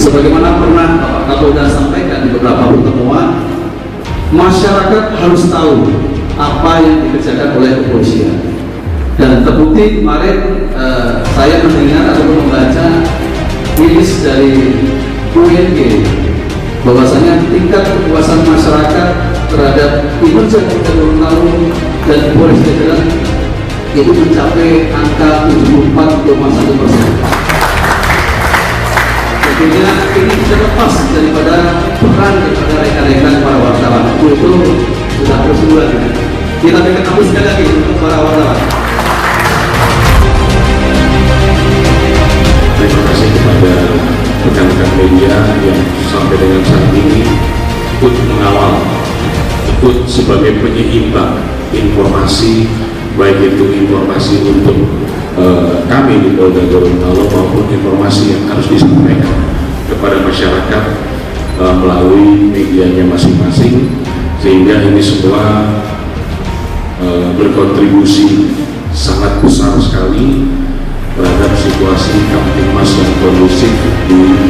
Sebagaimana pernah Bapak Kapolda sampaikan di beberapa pertemuan, masyarakat harus tahu apa yang dikerjakan oleh kepolisian. Dan terbukti kemarin saya mendengar atau membaca rilis dari UNG bahwasanya tingkat kepuasan masyarakat terhadap kinerja Gubernur dan Polres Jajaran itu mencapai angka 74,1%. Tentunya ini tidak lepas daripada peran daripada rekan-rekan para wartawan. Itu sudah bersebulan. Kita berikan tepuk sekali lagi untuk para wartawan. Terima kasih kepada rekan-rekan media yang sampai dengan saat ini ikut mengawal, ikut sebagai penyeimbang informasi, baik itu informasi untuk kami di Polda Gorontalo maupun informasi yang harus disampaikan kepada masyarakat melalui medianya masing-masing, sehingga ini semua berkontribusi sangat besar sekali terhadap situasi Kamtibmas yang kondusif di